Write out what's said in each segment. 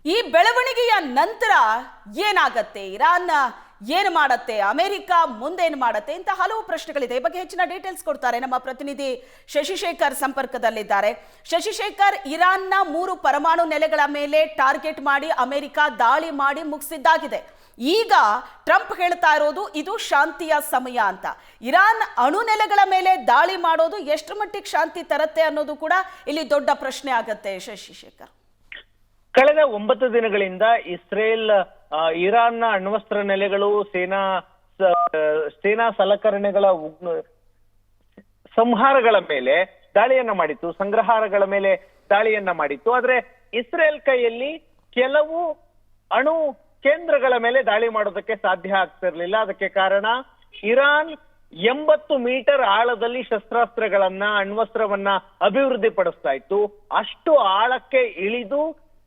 ಈ ಬೆಳವಣಿಗೆಯ ನಂತರ ಏನಾಗತ್ತೆ, ಇರಾನ್ ಏನು ಮಾಡತ್ತೆ, ಅಮೆರಿಕ ಮುಂದೇನು ಮಾಡತ್ತೆ ಅಂತ ಹಲವು ಪ್ರಶ್ನೆಗಳಿದೆ. ಈ ಬಗ್ಗೆ ಹೆಚ್ಚಿನ ಡೀಟೇಲ್ಸ್ ಕೊಡ್ತಾರೆ ನಮ್ಮ ಪ್ರತಿನಿಧಿ ಶಶಿಶೇಖರ್ ಸಂಪರ್ಕದಲ್ಲಿದ್ದಾರೆ. ಶಶಿಶೇಖರ್, ಇರಾನ್ನ 3 ಪರಮಾಣು ನೆಲೆಗಳ ಮೇಲೆ ಟಾರ್ಗೆಟ್ ಮಾಡಿ ಅಮೆರಿಕ ದಾಳಿ ಮಾಡಿ ಮುಗಿಸಿದ್ದಾಗಿದೆ. ಈಗ ಟ್ರಂಪ್ ಹೇಳ್ತಾ ಇರೋದು ಇದು ಶಾಂತಿಯ ಸಮಯ ಅಂತ. ಇರಾನ್ ಅಣು ನೆಲೆಗಳ ಮೇಲೆ ದಾಳಿ ಮಾಡೋದು ಎಷ್ಟು ಮಟ್ಟಿಗೆ ಶಾಂತಿ ತರತ್ತೆ ಅನ್ನೋದು ಕೂಡ ಇಲ್ಲಿ ದೊಡ್ಡ ಪ್ರಶ್ನೆ ಆಗತ್ತೆ. ಶಶಿಶೇಖರ್, ಕಳೆದ 9 ದಿನಗಳಿಂದ ಇಸ್ರೇಲ್ ಇರಾನ್ನ ಅಣ್ವಸ್ತ್ರ ನೆಲೆಗಳು, ಸೇನಾ ಸಲಕರಣೆಗಳ ಸಂಹಾರಗಳ ಮೇಲೆ ದಾಳಿಯನ್ನ ಮಾಡಿತ್ತು, ಸಂಗ್ರಹಾರಗಳ ಮೇಲೆ ದಾಳಿಯನ್ನ ಮಾಡಿತ್ತು. ಆದ್ರೆ ಇಸ್ರೇಲ್ ಕೈಯಲ್ಲಿ ಕೆಲವು ಅಣು ಕೇಂದ್ರಗಳ ಮೇಲೆ ದಾಳಿ ಮಾಡೋದಕ್ಕೆ ಸಾಧ್ಯ ಆಗ್ತಿರ್ಲಿಲ್ಲ. ಅದಕ್ಕೆ ಕಾರಣ ಇರಾನ್ 80 ಮೀಟರ್ ಆಳದಲ್ಲಿ ಶಸ್ತ್ರಾಸ್ತ್ರಗಳನ್ನ, ಅಣ್ವಸ್ತ್ರವನ್ನ ಅಭಿವೃದ್ಧಿ ಪಡಿಸ್ತಾ ಇತ್ತು. ಅಷ್ಟು ಆಳಕ್ಕೆ ಇಳಿದು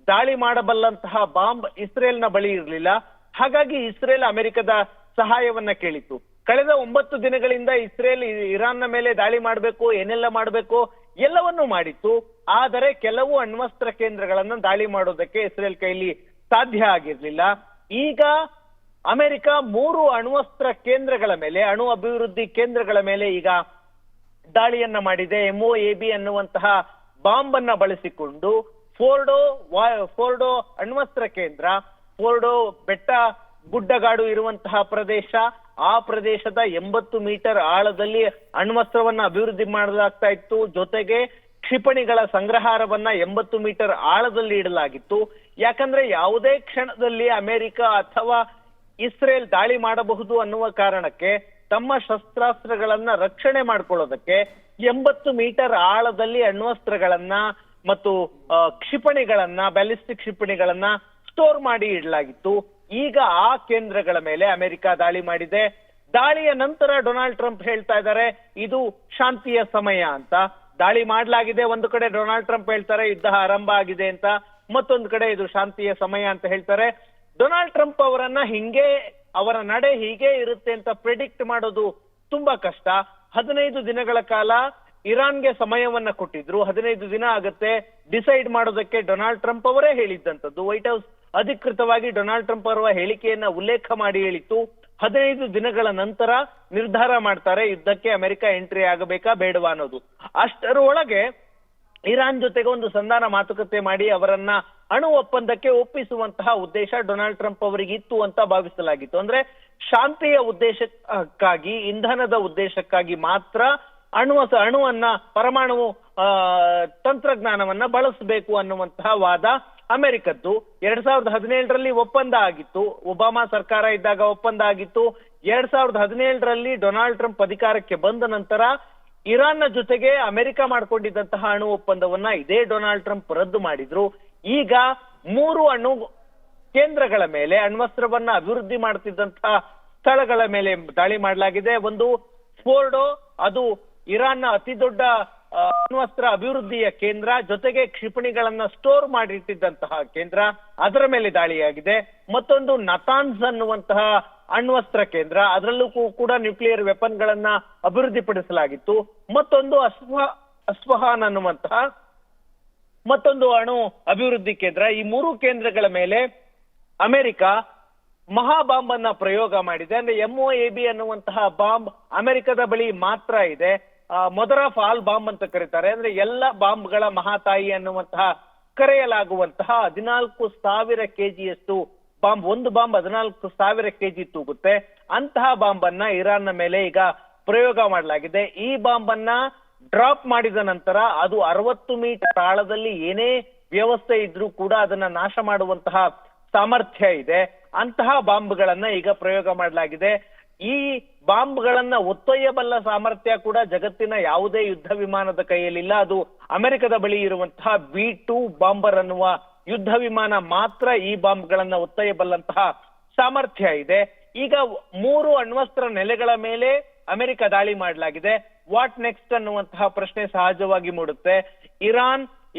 ದಾಳಿ ಮಾಡಬಲ್ಲಂತಹ ಬಾಂಬ್ ಇಸ್ರೇಲ್ನ ಬಳಿ ಇರಲಿಲ್ಲ. ಹಾಗಾಗಿ ಇಸ್ರೇಲ್ ಅಮೆರಿಕದ ಸಹಾಯವನ್ನ ಕೇಳಿತ್ತು. ಕಳೆದ 9 ದಿನಗಳಿಂದ ಇಸ್ರೇಲ್ ಇರಾನ್ನ ಮೇಲೆ ದಾಳಿ ಮಾಡಬೇಕು, ಏನೆಲ್ಲ ಮಾಡಬೇಕು ಎಲ್ಲವನ್ನೂ ಮಾಡಿತ್ತು. ಆದರೆ ಕೆಲವು ಅಣ್ವಸ್ತ್ರ ಕೇಂದ್ರಗಳನ್ನ ದಾಳಿ ಮಾಡೋದಕ್ಕೆ ಇಸ್ರೇಲ್ ಕೈಲಿ ಸಾಧ್ಯ ಆಗಿರ್ಲಿಲ್ಲ. ಈಗ ಅಮೆರಿಕ 3 ಅಣ್ವಸ್ತ್ರ ಕೇಂದ್ರಗಳ ಮೇಲೆ, ಅಣು ಅಭಿವೃದ್ಧಿ ಕೇಂದ್ರಗಳ ಮೇಲೆ ಈಗ ದಾಳಿಯನ್ನ ಮಾಡಿದೆ. MOAB ಅನ್ನುವಂತಹ ಬಾಂಬ್ ಅನ್ನ ಬಳಸಿಕೊಂಡು ಫೋರ್ಡೋ ಅಣ್ವಸ್ತ್ರ ಕೇಂದ್ರ, ಫೋರ್ಡೋ ಬೆಟ್ಟ ಗುಡ್ಡಗಾಡು ಇರುವಂತಹ ಪ್ರದೇಶ, ಆ ಪ್ರದೇಶದ 80 ಮೀಟರ್ ಆಳದಲ್ಲಿ ಅಣ್ವಸ್ತ್ರವನ್ನ ಅಭಿವೃದ್ಧಿ ಮಾಡಲಾಗ್ತಾ ಇತ್ತು. ಜೊತೆಗೆ ಕ್ಷಿಪಣಿಗಳ ಸಂಗ್ರಹಾರವನ್ನ 80 ಮೀಟರ್ ಆಳದಲ್ಲಿ ಇಡಲಾಗಿತ್ತು. ಯಾಕಂದ್ರೆ ಯಾವುದೇ ಕ್ಷಣದಲ್ಲಿ ಅಮೆರಿಕ ಅಥವಾ ಇಸ್ರೇಲ್ ದಾಳಿ ಮಾಡಬಹುದು ಅನ್ನುವ ಕಾರಣಕ್ಕೆ ತಮ್ಮ ಶಸ್ತ್ರಾಸ್ತ್ರಗಳನ್ನ ರಕ್ಷಣೆ ಮಾಡ್ಕೊಳ್ಳೋದಕ್ಕೆ 80 ಮೀಟರ್ ಆಳದಲ್ಲಿ ಅಣ್ವಸ್ತ್ರಗಳನ್ನ ಮತ್ತು ಕ್ಷಿಪಣಿಗಳನ್ನ, ಬ್ಯಾಲಿಸ್ಟಿಕ್ ಕ್ಷಿಪಣಿಗಳನ್ನ ಸ್ಟೋರ್ ಮಾಡಿ ಇಡಲಾಗಿತ್ತು. ಈಗ ಆ ಕೇಂದ್ರಗಳ ಮೇಲೆ ಅಮೆರಿಕ ದಾಳಿ ಮಾಡಿದೆ. ದಾಳಿಯ ನಂತರ ಡೊನಾಲ್ಡ್ ಟ್ರಂಪ್ ಹೇಳ್ತಾ ಇದ್ದಾರೆ ಇದು ಶಾಂತಿಯ ಸಮಯ ಅಂತ. ದಾಳಿ ಮಾಡಲಾಗಿದೆ, ಒಂದು ಕಡೆ ಡೊನಾಲ್ಡ್ ಟ್ರಂಪ್ ಹೇಳ್ತಾರೆ ಯುದ್ಧ ಆರಂಭ ಆಗಿದೆ ಅಂತ, ಮತ್ತೊಂದು ಕಡೆ ಇದು ಶಾಂತಿಯ ಸಮಯ ಅಂತ ಹೇಳ್ತಾರೆ. ಡೊನಾಲ್ಡ್ ಟ್ರಂಪ್ ಅವರ ನಡೆ ಹೀಗೆ ಇರುತ್ತೆ ಅಂತ ಪ್ರೆಡಿಕ್ಟ್ ಮಾಡೋದು ತುಂಬಾ ಕಷ್ಟ. 15 ದಿನಗಳ ಕಾಲ ಇರಾನ್ಗೆ ಸಮಯವನ್ನ ಕೊಟ್ಟಿದ್ರು. 15 ದಿನ ಆಗತ್ತೆ ಡಿಸೈಡ್ ಮಾಡೋದಕ್ಕೆ ಡೊನಾಲ್ಡ್ ಟ್ರಂಪ್ ಅವರೇ ಹೇಳಿದ್ದಂಥದ್ದು. ವೈಟ್ ಹೌಸ್ ಅಧಿಕೃತವಾಗಿ ಡೊನಾಲ್ಡ್ ಟ್ರಂಪ್ ಅವರ ಹೇಳಿಕೆಯನ್ನ ಉಲ್ಲೇಖ ಮಾಡಿ ಹೇಳಿತ್ತು. 15 ದಿನಗಳ ನಂತರ ನಿರ್ಧಾರ ಮಾಡ್ತಾರೆ ಯುದ್ಧಕ್ಕೆ ಅಮೆರಿಕ ಎಂಟ್ರಿ ಆಗಬೇಕಾ ಬೇಡವಾ ಅನ್ನೋದು. ಅಷ್ಟರೊಳಗೆ ಇರಾನ್ ಜೊತೆಗೆ ಒಂದು ಸಂಧಾನ ಮಾತುಕತೆ ಮಾಡಿ ಅವರನ್ನ ಅಣು ಒಪ್ಪಂದಕ್ಕೆ ಒಪ್ಪಿಸುವಂತಹ ಉದ್ದೇಶ ಡೊನಾಲ್ಡ್ ಟ್ರಂಪ್ ಅವರಿಗೆ ಇತ್ತು ಅಂತ ಭಾವಿಸಲಾಗಿತ್ತು. ಅಂದ್ರೆ ಶಾಂತಿಯ ಉದ್ದೇಶಕ್ಕಾಗಿ, ಇಂಧನದ ಉದ್ದೇಶಕ್ಕಾಗಿ ಮಾತ್ರ ಅಣುವನ್ನ, ಪರಮಾಣು ತಂತ್ರಜ್ಞಾನವನ್ನ ಬಳಸಬೇಕು ಅನ್ನುವಂತಹ ವಾದ ಅಮೆರಿಕದ್ದು. 2017ರಲ್ಲಿ ಒಪ್ಪಂದ ಆಗಿತ್ತು, ಒಬಾಮಾ ಸರ್ಕಾರ ಇದ್ದಾಗ ಒಪ್ಪಂದ ಆಗಿತ್ತು. 2017ರಲ್ಲಿ ಡೊನಾಲ್ಡ್ ಟ್ರಂಪ್ ಅಧಿಕಾರಕ್ಕೆ ಬಂದ ನಂತರ ಇರಾನ್ನ ಜೊತೆಗೆ ಅಮೆರಿಕ ಮಾಡ್ಕೊಂಡಿದ್ದಂತಹ ಅಣು ಒಪ್ಪಂದವನ್ನ ಇದೇ ಡೊನಾಲ್ಡ್ ಟ್ರಂಪ್ ರದ್ದು ಮಾಡಿದ್ರು. ಈಗ 3 ಅಣು ಕೇಂದ್ರಗಳ ಮೇಲೆ, ಅಣ್ವಸ್ತ್ರವನ್ನ ಅಭಿವೃದ್ಧಿ ಮಾಡ್ತಿದ್ದಂತಹ ಸ್ಥಳಗಳ ಮೇಲೆ ದಾಳಿ ಮಾಡಲಾಗಿದೆ. ಒಂದು ಫೋರ್ಡೋ, ಅದು ಇರಾನ್ನ ಅತಿ ದೊಡ್ಡ ಅಣ್ವಸ್ತ್ರ ಅಭಿವೃದ್ಧಿಯ ಕೇಂದ್ರ, ಜೊತೆಗೆ ಕ್ಷಿಪಣಿಗಳನ್ನ ಸ್ಟೋರ್ ಮಾಡಿಟ್ಟಿದ್ದಂತಹ ಕೇಂದ್ರ, ಅದರ ಮೇಲೆ ದಾಳಿಯಾಗಿದೆ. ಮತ್ತೊಂದು ನತಾನ್ಸ್ ಅನ್ನುವಂತಹ ಅಣ್ವಸ್ತ್ರ ಕೇಂದ್ರ, ಅದರಲ್ಲೂ ಕೂಡ ನ್ಯೂಕ್ಲಿಯರ್ ವೆಪನ್ ಗಳನ್ನ ಅಭಿವೃದ್ಧಿಪಡಿಸಲಾಗಿತ್ತು. ಮತ್ತೊಂದು ಅಸ್ಫಹಾನ್ ಅನ್ನುವಂತಹ ಮತ್ತೊಂದು ಅಣು ಅಭಿವೃದ್ಧಿ ಕೇಂದ್ರ. ಈ 3 ಕೇಂದ್ರಗಳ ಮೇಲೆ ಅಮೆರಿಕ ಮಹಾಬಾಂಬ್ ಅನ್ನ ಪ್ರಯೋಗ ಮಾಡಿದೆ. ಅಂದ್ರೆ MOAB ಅನ್ನುವಂತಹ ಬಾಂಬ್ ಅಮೆರಿಕದ ಬಳಿ ಮಾತ್ರ ಇದೆ. ಮದರ್ ಆಫ್ ಆಲ್ ಬಾಂಬ್ ಅಂತ ಕರೀತಾರೆ. ಅಂದ್ರೆ ಎಲ್ಲ ಬಾಂಬ್ಗಳ ಮಹಾತಾಯಿ ಅನ್ನುವಂತಹ ಕರೆಯಲಾಗುವಂತಹ 14,000 kgಯಷ್ಟು ಬಾಂಬ್, ಒಂದು ಬಾಂಬ್ 14,000 kg ತೂಗುತ್ತೆ. ಅಂತಹ ಬಾಂಬ್ ಅನ್ನ ಇರಾನ್ನ ಮೇಲೆ ಈಗ ಪ್ರಯೋಗ ಮಾಡಲಾಗಿದೆ. ಈ ಬಾಂಬ್ ಅನ್ನ ಡ್ರಾಪ್ ಮಾಡಿದ ನಂತರ ಅದು 60 ಮೀಟರ್ ಆಳದಲ್ಲಿ ಏನೇ ವ್ಯವಸ್ಥೆ ಇದ್ರೂ ಕೂಡ ಅದನ್ನ ನಾಶ ಮಾಡುವಂತಹ ಸಾಮರ್ಥ್ಯ ಇದೆ. ಅಂತಹ ಬಾಂಬ್ಗಳನ್ನ ಈಗ ಪ್ರಯೋಗ ಮಾಡಲಾಗಿದೆ. ಈ ಬಾಂಬ್ಗಳನ್ನ ಒತ್ತೊಯ್ಯಬಲ್ಲ ಸಾಮರ್ಥ್ಯ ಕೂಡ ಜಗತ್ತಿನ ಯಾವುದೇ ಯುದ್ಧ ವಿಮಾನದ ಕೈಯಲ್ಲಿಲ್ಲ. ಅದು ಅಮೆರಿಕದ ಬಳಿ ಇರುವಂತಹ B-2 ಬಾಂಬರ್ ಅನ್ನುವ ಯುದ್ಧ ವಿಮಾನ ಮಾತ್ರ ಈ ಬಾಂಬ್ಗಳನ್ನ ಒತ್ತೊಯ್ಯಬಲ್ಲಂತಹ ಸಾಮರ್ಥ್ಯ ಇದೆ. ಈಗ 3 ಅಣ್ವಸ್ತ್ರ ನೆಲೆಗಳ ಮೇಲೆ ಅಮೆರಿಕ ದಾಳಿ ಮಾಡಲಾಗಿದೆ. ವಾಟ್ ನೆಕ್ಸ್ಟ್ ಅನ್ನುವಂತಹ ಪ್ರಶ್ನೆ ಸಹಜವಾಗಿ ಮೂಡುತ್ತೆ.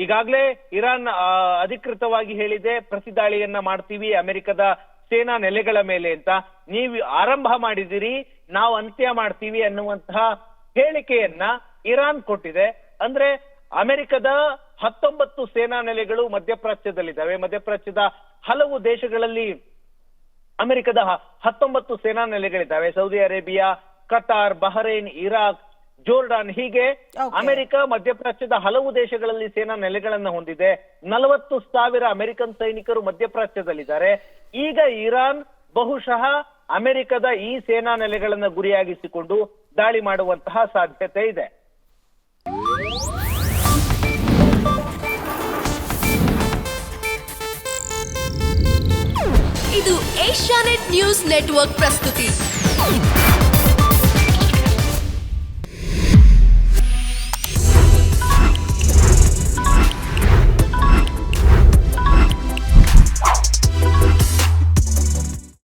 ಈಗಾಗಲೇ ಇರಾನ್ ಅಧಿಕೃತವಾಗಿ ಹೇಳಿದೆ ಪ್ರತಿದಾಳಿಯನ್ನ ಮಾಡ್ತೀವಿ ಅಮೆರಿಕದ ಸೇನಾ ನೆಲೆಗಳ ಮೇಲೆ ಅಂತ. ನೀವು ಆರಂಭ ಮಾಡಿದಿರಿ, ನಾವು ಅಂತ್ಯ ಮಾಡ್ತೀವಿ ಅನ್ನುವಂತಹ ಹೇಳಿಕೆಯನ್ನ ಇರಾನ್ ಕೊಟ್ಟಿದೆ. ಅಂದ್ರೆ ಅಮೆರಿಕದ 19 ಸೇನಾ ನೆಲೆಗಳು ಮಧ್ಯಪ್ರಾಚ್ಯದಲ್ಲಿದ್ದಾವೆ. ಮಧ್ಯಪ್ರಾಚ್ಯದ ಹಲವು ದೇಶಗಳಲ್ಲಿ ಅಮೆರಿಕದ 19 ಸೇನಾ ನೆಲೆಗಳಿದ್ದಾವೆ. Saudi Arabia, Qatar, Bahrain, Iraq, Jordan, ಹೀಗೆ ಅಮೆರಿಕ ಮಧ್ಯಪ್ರಾಚ್ಯದ ಹಲವು ದೇಶಗಳಲ್ಲಿ ಸೇನಾ ನೆಲೆಗಳನ್ನ ಹೊಂದಿದೆ. 40,000 ಅಮೆರಿಕನ್ ಸೈನಿಕರು ಮಧ್ಯಪ್ರಾಚ್ಯದಲ್ಲಿದ್ದಾರೆ. ಈಗ ಇರಾನ್ ಬಹುಶಃ ಅಮೆರಿಕದ ಈ ಸೇನಾ ನೆಲೆಗಳನ್ನ ಗುರಿಯಾಗಿಸಿಕೊಂಡು ದಾಳಿ ಮಾಡುವಂತಹ ಸಾಧ್ಯತೆ ಇದೆ. ಇದು ಏಷ್ಯಾನೆಟ್ ನ್ಯೂಸ್ ನೆಟ್ವರ್ಕ್ ಪ್ರಸ್ತುತಿ.